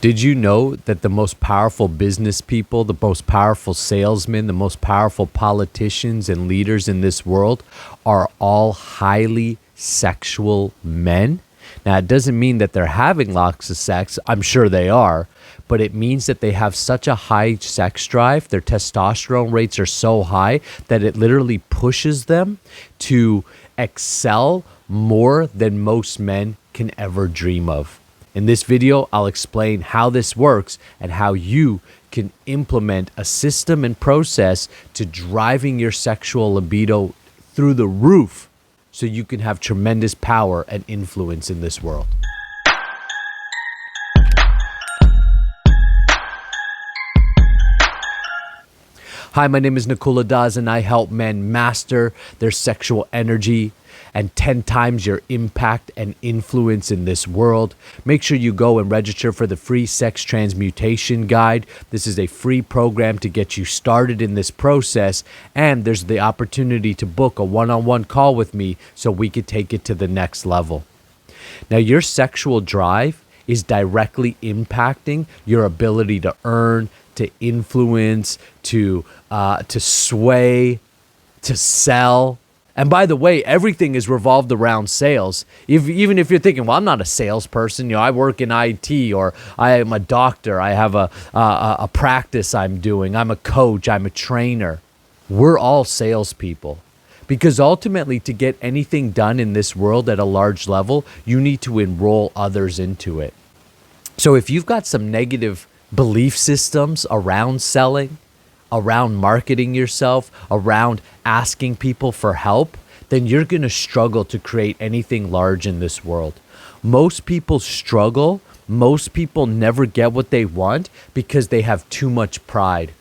Did you know that the most powerful business people, the most powerful salesmen, the most powerful politicians and leaders in this world are all highly sexual men? Now, it doesn't mean that they're having lots of sex. I'm sure they are. But it means that they have such a high sex drive, their testosterone rates are so high that it literally pushes them to excel more than most men can ever dream of. In this video, I'll explain how this works and how you can implement a system and process to driving your sexual libido through the roof so you can have tremendous power and influence in this world. Hi, my name is Nicola Daz, and I help men master their sexual energy and 10 times your impact and influence in this world. Make sure you go and register for the free sex transmutation guide. This is a free program to get you started in this process, and there's the opportunity to book a one-on-one call with me so we could take it to the next level. Now, your sexual drive is directly impacting your ability to earn, to influence, to sway, to sell. And by the way, everything is revolved around sales. Even if you're thinking, well, I'm not a salesperson, I work in IT, or I am a doctor, I have a practice I'm doing, I'm a coach, I'm a trainer. We're all salespeople. Because ultimately, to get anything done in this world at a large level, you need to enroll others into it. So if you've got some negative belief systems around selling, around marketing yourself, around asking people for help, then you're going to struggle to create anything large in this world. Most people struggle. Most people never get what they want because they have too much pride.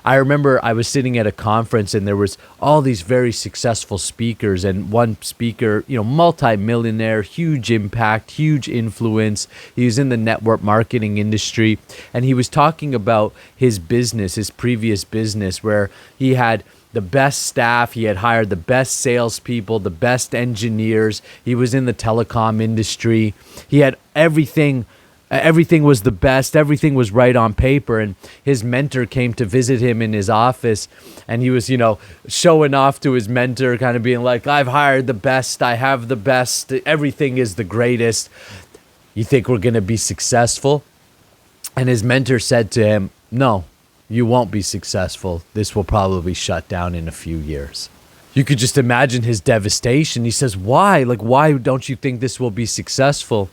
I remember I was sitting at a conference and there was all these very successful speakers, and one speaker, multi-millionaire, huge impact, huge influence. He was in the network marketing industry, and he was talking about his business, his previous business, where he had the best staff, he had hired the best salespeople, the best engineers. He was in the telecom industry. He had everything. Everything was the best. Everything was right on paper. And his mentor came to visit him in his office, and he was, showing off to his mentor, kind of being like, I've hired the best. I have the best. Everything is the greatest. You think we're going to be successful? And his mentor said to him, no, you won't be successful. This will probably shut down in a few years. You could just imagine his devastation. He says, why? Why don't you think this will be successful?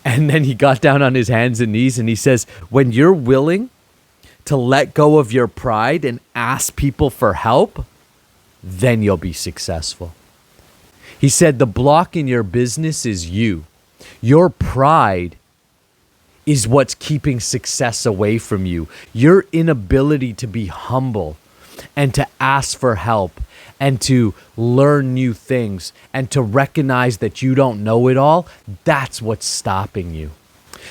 And then he got down on his hands and knees and he says, when you're willing to let go of your pride and ask people for help, then you'll be successful. He said, the block in your business is you. Your pride is what's keeping success away from you. Your inability to be humble and to ask for help and to learn new things and to recognize that you don't know it all, that's what's stopping you.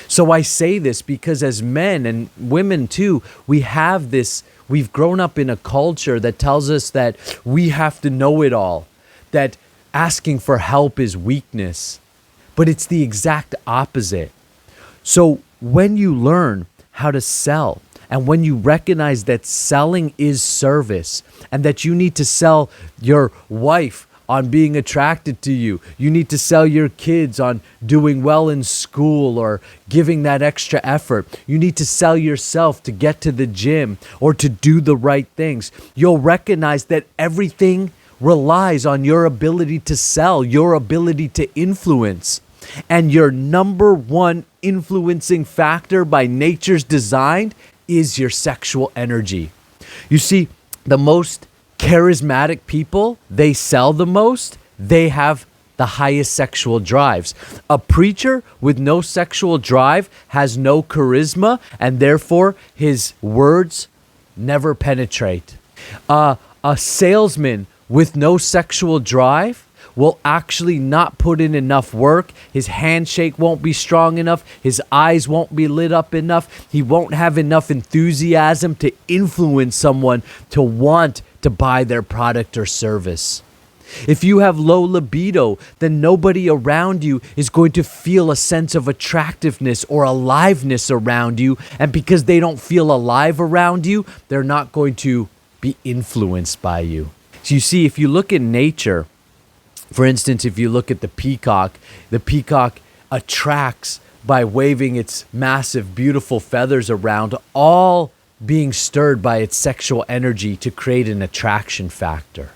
So I say this because as men and women too, we've grown up in a culture that tells us that we have to know it all, that asking for help is weakness, but it's the exact opposite. So when you learn how to sell, and when you recognize that selling is service, and that you need to sell your wife on being attracted to you, you need to sell your kids on doing well in school or giving that extra effort, you need to sell yourself to get to the gym or to do the right things, you'll recognize that everything relies on your ability to sell, your ability to influence. And your number one influencing factor by nature's design is your sexual energy. You see, the most charismatic people, they sell the most, they have the highest sexual drives. A preacher with no sexual drive has no charisma, and therefore his words never penetrate. A salesman with no sexual drive will actually not put in enough work. His handshake won't be strong enough. His eyes won't be lit up enough. He won't have enough enthusiasm to influence someone to want to buy their product or service. If you have low libido, then nobody around you is going to feel a sense of attractiveness or aliveness around you. And because they don't feel alive around you, they're not going to be influenced by you. So you see, if you look at nature, for instance, if you look at the peacock attracts by waving its massive, beautiful feathers around, all being stirred by its sexual energy to create an attraction factor.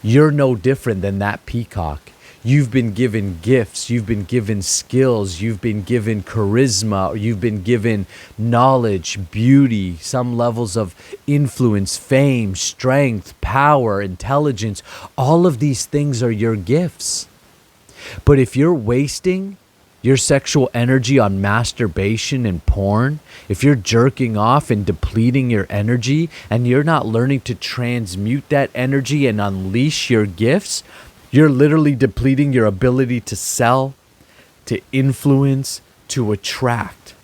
You're no different than that peacock. You've been given gifts, you've been given skills, you've been given charisma, you've been given knowledge, beauty, some levels of influence, fame, strength, power, intelligence. All of these things are your gifts. But if you're wasting your sexual energy on masturbation and porn, if you're jerking off and depleting your energy and you're not learning to transmute that energy and unleash your gifts, you're literally depleting your ability to sell, to influence, to attract.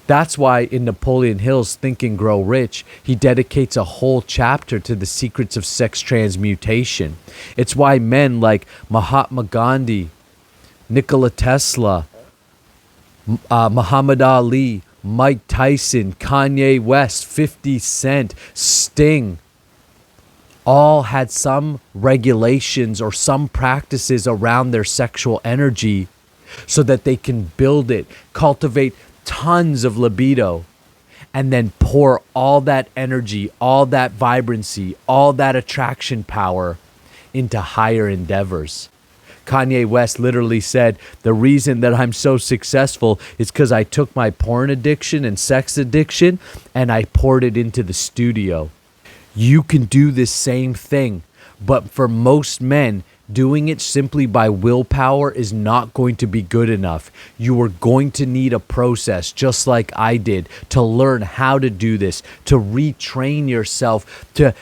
That's why in Napoleon Hill's Think and Grow Rich, he dedicates a whole chapter to the secrets of sex transmutation. It's why men like Mahatma Gandhi, Nikola Tesla, Muhammad Ali, Mike Tyson, Kanye West, 50 Cent, Sting, all had some regulations or some practices around their sexual energy so that they can build it, cultivate tons of libido, and then pour all that energy, all that vibrancy, all that attraction power into higher endeavors. Kanye West literally said, the reason that I'm so successful is because I took my porn addiction and sex addiction and I poured it into the studio. You can do this same thing, but for most men, doing it simply by willpower is not going to be good enough. You are going to need a process, just like I did, to learn how to do this, to retrain yourself, to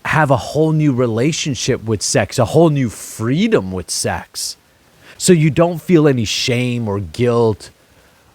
have a whole new relationship with sex, a whole new freedom with sex. So you don't feel any shame or guilt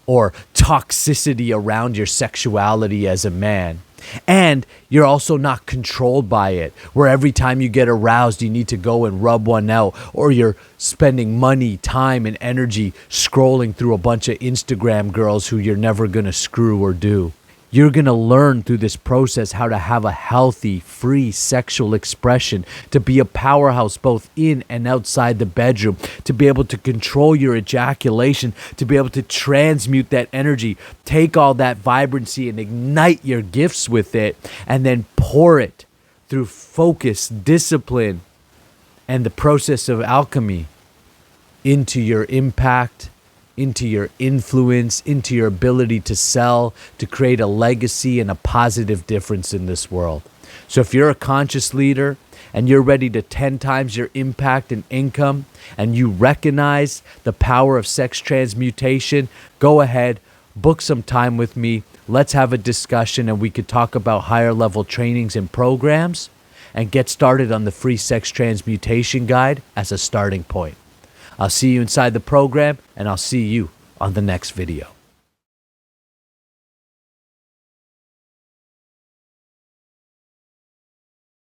or toxicity around your sexuality as a man. And you're also not controlled by it, where every time you get aroused, you need to go and rub one out, or you're spending money, time, and energy scrolling through a bunch of Instagram girls who you're never going to screw or do. You're going to learn through this process how to have a healthy, free sexual expression, to be a powerhouse both in and outside the bedroom, to be able to control your ejaculation, to be able to transmute that energy, take all that vibrancy and ignite your gifts with it, and then pour it through focus, discipline, and the process of alchemy into your impact, into your influence, into your ability to sell, to create a legacy and a positive difference in this world. So if you're a conscious leader and you're ready to 10 times your impact and income, and you recognize the power of sex transmutation, go ahead, book some time with me. Let's have a discussion and we could talk about higher level trainings and programs and get started on the free sex transmutation guide as a starting point. I'll see you inside the program, and I'll see you on the next video.